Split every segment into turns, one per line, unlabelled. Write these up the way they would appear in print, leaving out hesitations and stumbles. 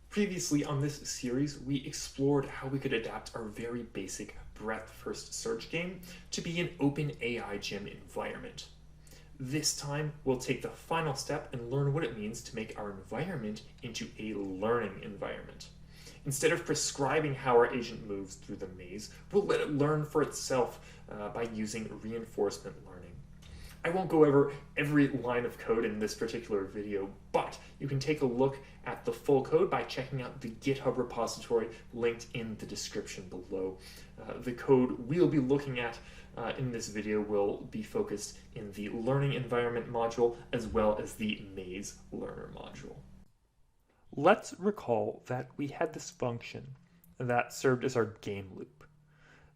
Previously on this series, we explored how we could adapt our very basic breadth-first search game to be an open AI gym environment. This time, we'll take the final step and learn what it means to make our environment into a learning environment. Instead of prescribing how our agent moves through the maze, we'll let it learn for itself by using reinforcement learning. I won't go over every line of code in this particular video, but you can take a look at the full code by checking out the GitHub repository linked in the description below. The code we'll be looking at in this video will be focused in the learning environment module as well as the maze learner module. Let's recall that we had this function that served as our game loop.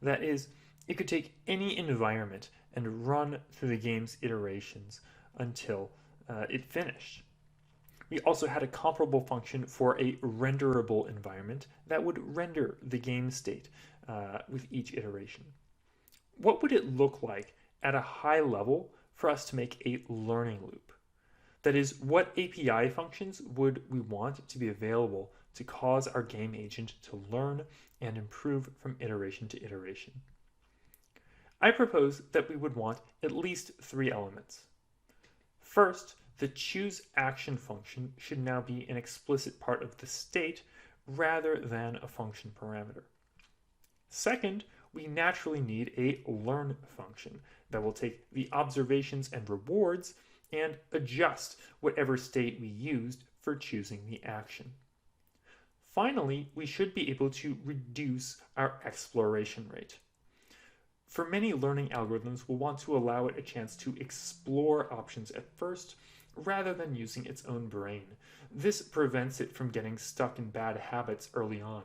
That is, it could take any environment and run through the game's iterations until it finished. We also had a comparable function for a renderable environment that would render the game state with each iteration. What would it look like at a high level for us to make a learning loop? That is, what API functions would we want to be available to cause our game agent to learn and improve from iteration to iteration? I propose that we would want at least 3 elements. First, the choseAction function should now be an explicit part of the state rather than a function parameter. Second, we naturally need a learn function that will take the observations and rewards and adjust whatever state we used for choosing the action. Finally, we should be able to reduce our exploration rate. For many learning algorithms, we'll want to allow it a chance to explore options at first, rather than using its own brain. This prevents it from getting stuck in bad habits early on.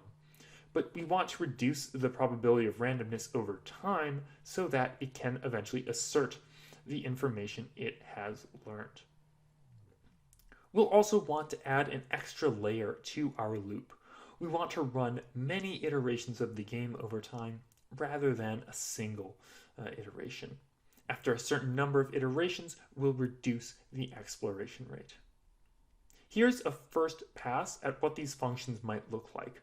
But we want to reduce the probability of randomness over time so that it can eventually assert the information it has learned. We'll also want to add an extra layer to our loop. We want to run many iterations of the game over time, rather than a single iteration. After a certain number of iterations, we'll reduce the exploration rate. Here's a first pass at what these functions might look like.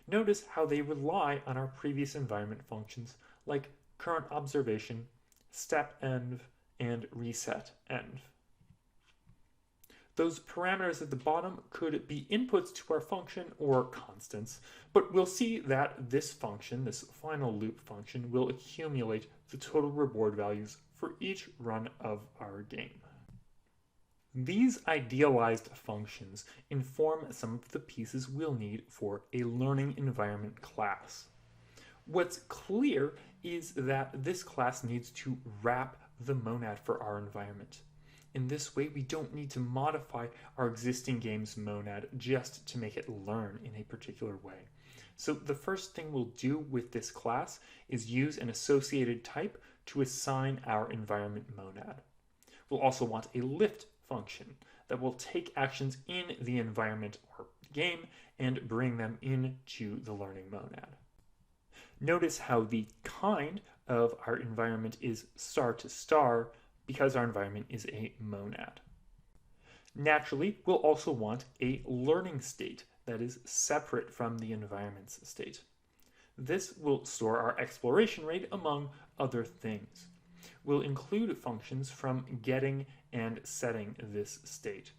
Notice how they rely on our previous environment functions like current observation, step_env, and reset_env. Those parameters at the bottom could be inputs to our function or constants, but we'll see that this function, this final loop function, will accumulate the total reward values for each run of our game. These idealized functions inform some of the pieces we'll need for a learning environment class. What's clear is that this class needs to wrap the monad for our environment. In this way, we don't need to modify our existing game's monad just to make it learn in a particular way. So the first thing we'll do with this class is use an associated type to assign our environment monad. We'll also want a lift function that will take actions in the environment or game and bring them into the learning monad. Notice how the kind of our environment is star to star because our environment is a monad. Naturally, we'll also want a learning state that is separate from the environment's state. This will store our exploration rate among other things. We'll include functions from getting and setting this state.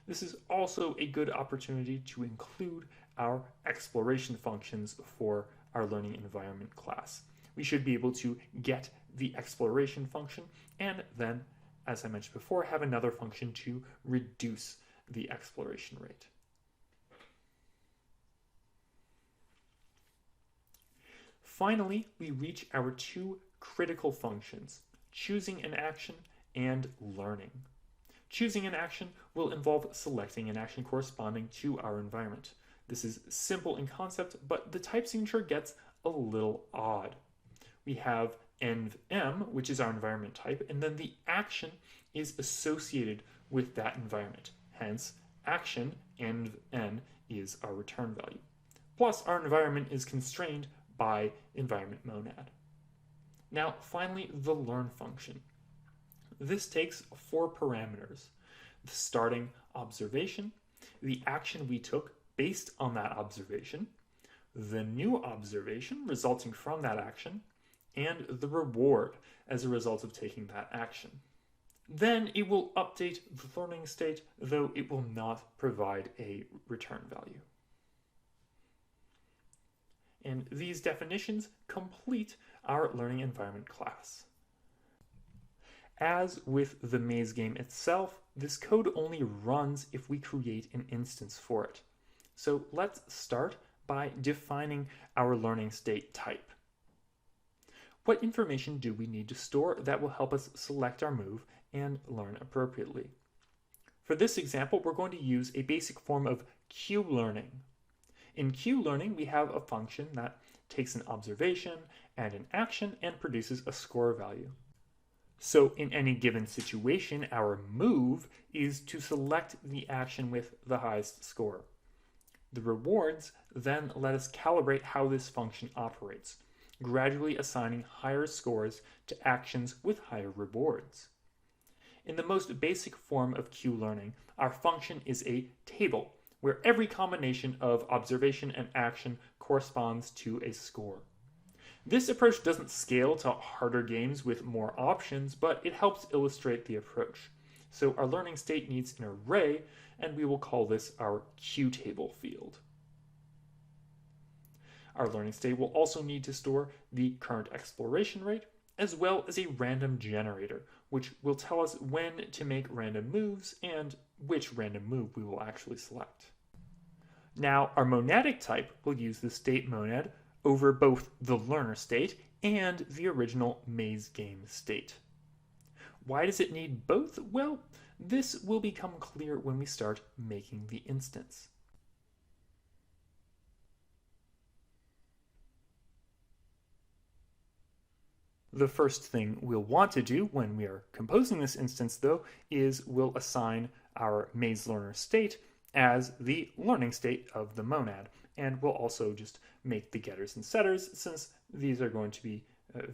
This is also a good opportunity to include our exploration functions for our learning environment class. We should be able to get the exploration function and then, as I mentioned before, have another function to reduce the exploration rate. Finally, we reach our 2 critical functions, choosing an action and learning. Choosing an action will involve selecting an action corresponding to our environment. This is simple in concept, but the type signature gets a little odd. We have env_m, which is our environment type, and then the action is associated with that environment. Hence, action env_n is our return value. Plus, our environment is constrained by environment monad. Now, finally, the learn function. This takes 4 parameters: the starting observation, the action we took based on that observation, the new observation resulting from that action, and the reward as a result of taking that action. Then it will update the learning state, though it will not provide a return value. And these definitions complete our learning environment class. As with the maze game itself, this code only runs if we create an instance for it. So let's start by defining our learning state type. What information do we need to store that will help us select our move and learn appropriately? For this example, we're going to use a basic form of Q-learning. In Q-learning, we have a function that takes an observation and an action and produces a score value. So in any given situation, our move is to select the action with the highest score. The rewards then let us calibrate how this function operates, gradually assigning higher scores to actions with higher rewards. In the most basic form of Q-learning, our function is a table, where every combination of observation and action corresponds to a score. This approach doesn't scale to harder games with more options, but it helps illustrate the approach. So our learning state needs an array, and we will call this our Q-table field. Our learning state will also need to store the current exploration rate, as well as a random generator, which will tell us when to make random moves and which random move we will actually select. Now, our monadic type will use the state monad over both the learner state and the original maze game state. Why does it need both? Well, this will become clear when we start making the instance. The first thing we'll want to do when we are composing this instance, though, is we'll assign our maze learner state as the learning state of the monad. And we'll also just make the getters and setters, since these are going to be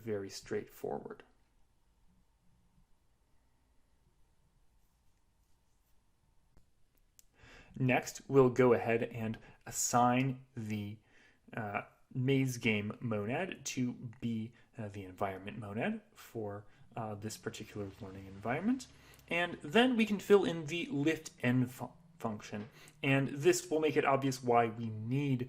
very straightforward. Next, we'll go ahead and assign the maze game monad to be the environment monad for this particular learning environment. And then we can fill in the lift n function. And this will make it obvious why we need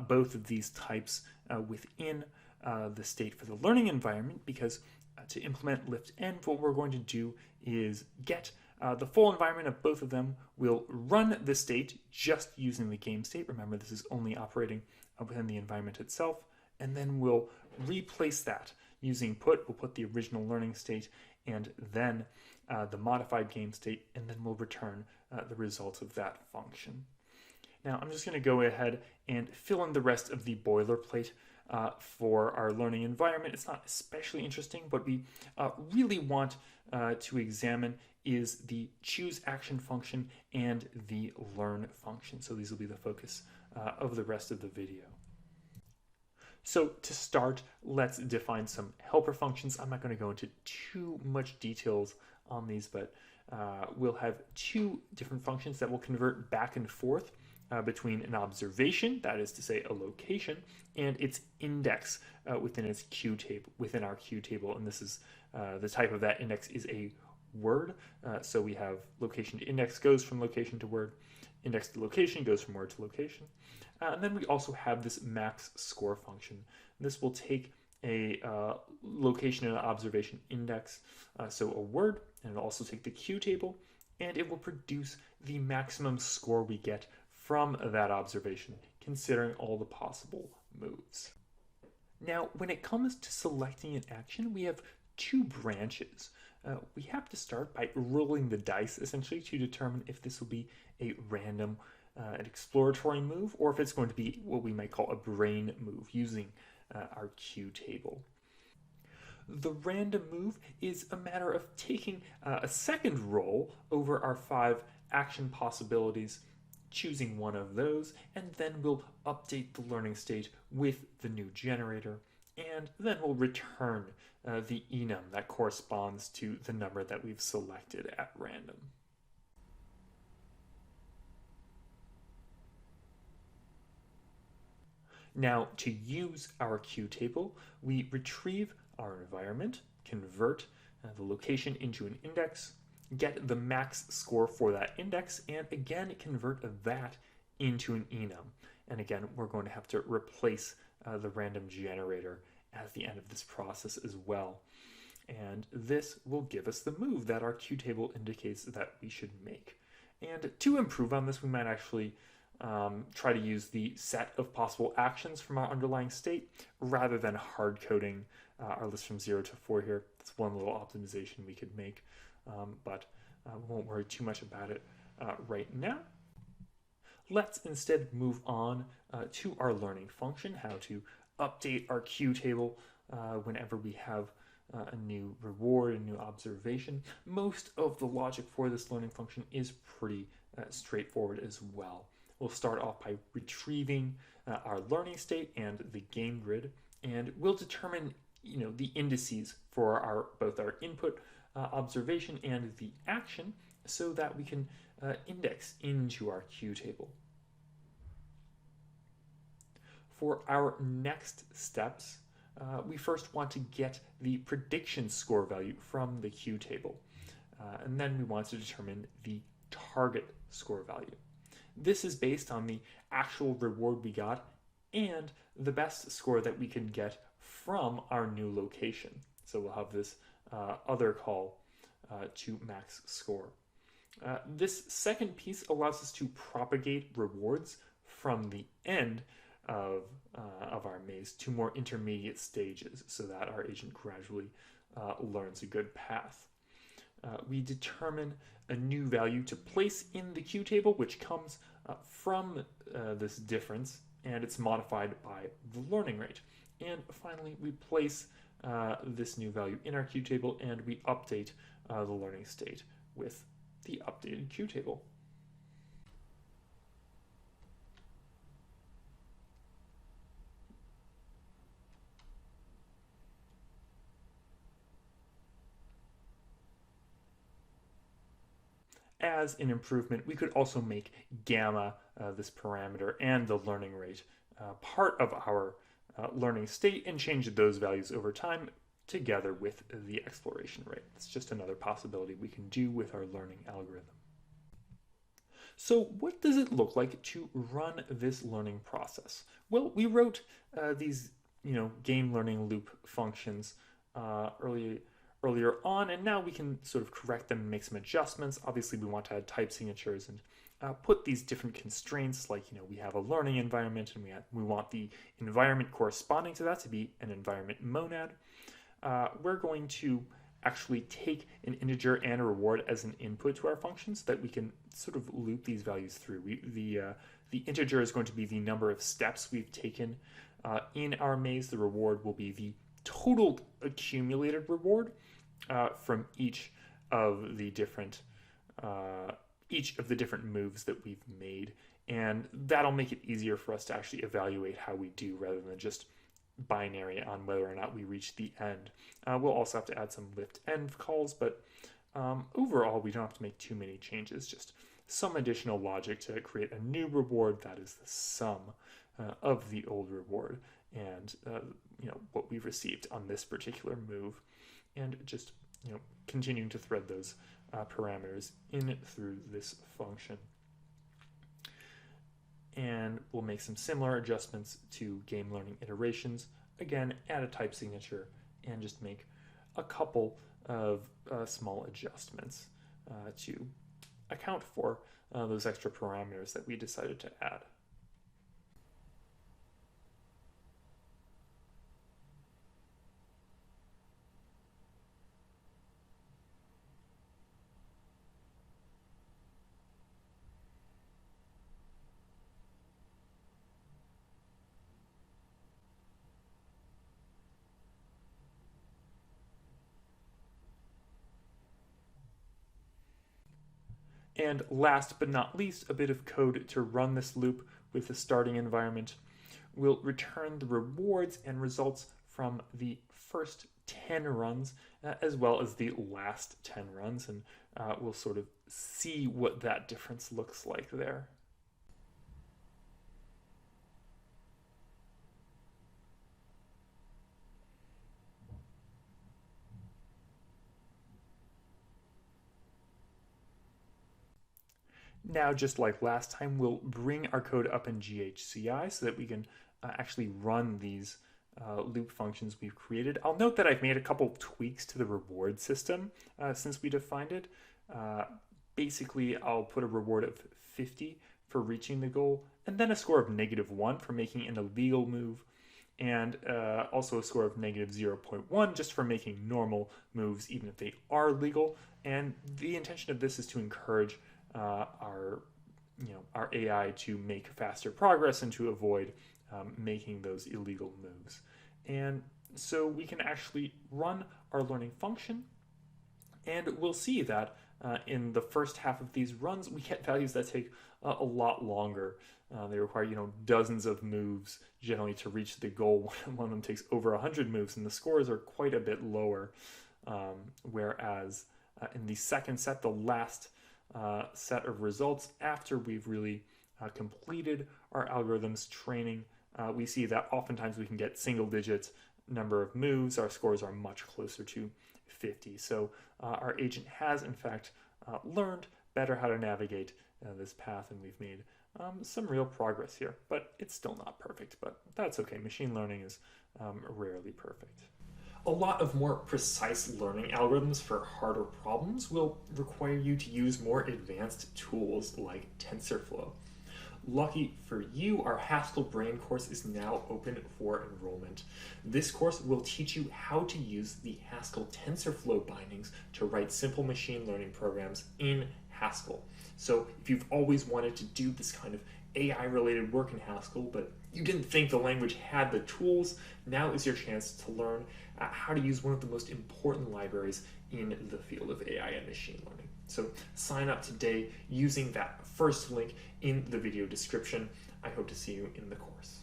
both of these types within the state for the learning environment, because to implement lift n, what we're going to do is get the full environment of both of them. We'll run the state just using the game state. Remember, this is only operating within the environment itself. And then we'll replace that using put. We'll put the original learning state and then the modified game state, and then we'll return the results of that function. Now, I'm just going to go ahead and fill in the rest of the boilerplate for our learning environment. It's not especially interesting. What we really want to examine is the choose action function and the learn function. So these will be the focus of the rest of the video. So to start, let's define some helper functions. I'm not going to go into too much details on these, but we'll have two different functions that will convert back and forth between an observation, that is to say a location, and its index within its Q table, within our Q table. And this is the type of that index is a word. So we have location to index goes from location to word, index to location goes from word to location. And then we also have this max score function. This will take a location and an observation index, so a word, and it'll also take the Q table, and it will produce the maximum score we get from that observation, considering all the possible moves. Now, when it comes to selecting an action, we have two branches. We have to start by rolling the dice, essentially, to determine if this will be a random an exploratory move, or if it's going to be what we might call a brain move using our Q table. The random move is a matter of taking a second roll over our 5 action possibilities, choosing one of those, and then we'll update the learning state with the new generator, and then we'll return the enum that corresponds to the number that we've selected at random. Now, to use our qtable, we retrieve our environment, convert the location into an index, get the max score for that index, and again convert that into an enum. And again, we're going to have to replace the random generator at the end of this process as well. And this will give us the move that our qtable indicates that we should make. And to improve on this, we might actually try to use the set of possible actions from our underlying state rather than hard coding our list from 0 to 4 here. That's one little optimization we could make, but we won't worry too much about it right now. Let's instead move on to our learning function, how to update our qtable whenever we have a new reward, a new observation. Most of the logic for this learning function is pretty straightforward as well. We'll start off by retrieving our learning state and the game grid, and we'll determine the indices for both our input observation and the action so that we can index into our qtable. For our next steps, we first want to get the prediction score value from the qtable, and then we want to determine the target score value. This is based on the actual reward we got and the best score that we can get from our new location. So we'll have this other call to max score. This second piece allows us to propagate rewards from the end of our maze to more intermediate stages so that our agent gradually learns a good path. We determine a new value to place in the qtable, which comes from this difference, and it's modified by the learning rate. And finally, we place this new value in our qtable, and we update the learning state with the updated qtable. As an improvement, we could also make gamma, this parameter, and the learning rate part of our learning state and change those values over time together with the exploration rate. It's just another possibility we can do with our learning algorithm. So what does it look like to run this learning process? Well, we wrote these game learning loop functions earlier on, and now we can sort of correct them and make some adjustments. Obviously, we want to add type signatures and put these different constraints, like we have a learning environment, and we want the environment corresponding to that to be an environment monad. We're going to actually take an integer and a reward as an input to our function so that we can sort of loop these values through. The integer is going to be the number of steps we've taken in our maze. The reward will be the total accumulated reward from each of the different moves that we've made, and that'll make it easier for us to actually evaluate how we do rather than just binary on whether or not we reach the end. We'll also have to add some lift end calls, but overall we don't have to make too many changes, just some additional logic to create a new reward that is the sum of the old reward and what we've received on this particular move, and just continuing to thread those parameters in through this function. And we'll make some similar adjustments to game learning iterations. Again, add a type signature and just make a couple of small adjustments to account for those extra parameters that we decided to add. And last but not least, a bit of code to run this loop with the starting environment. We'll return the rewards and results from the first 10 runs as well as the last 10 runs, and we'll sort of see what that difference looks like there. Now, just like last time, we'll bring our code up in GHCI so that we can actually run these loop functions we've created. I'll note that I've made a couple tweaks to the reward system since we defined it. Basically, I'll put a reward of 50 for reaching the goal, and then a score of -1 for making an illegal move, and also a score of -0.1 just for making normal moves, even if they are legal. And the intention of this is to encourage our AI to make faster progress and to avoid making those illegal moves. And so we can actually run our learning function, and we'll see that in the first half of these runs, we get values that take a lot longer. They require, dozens of moves generally to reach the goal. One of them takes over 100 moves, and the scores are quite a bit lower. Whereas in the second set, the last set of results after we've really completed our algorithms training, we see that oftentimes we can get single-digit number of moves. Our scores are much closer to 50. So our agent has, in fact, learned better how to navigate this path, and we've made some real progress here. But it's still not perfect, but that's okay. Machine learning is rarely perfect. A lot of more precise learning algorithms for harder problems will require you to use more advanced tools like TensorFlow. Lucky for you, our Haskell Brain course is now open for enrollment. This course will teach you how to use the Haskell TensorFlow bindings to write simple machine learning programs in Haskell. So if you've always wanted to do this kind of AI-related work in Haskell, but you didn't think the language had the tools, now is your chance to learn how to use one of the most important libraries in the field of AI and machine learning. So sign up today using that first link in the video description. I hope to see you in the course.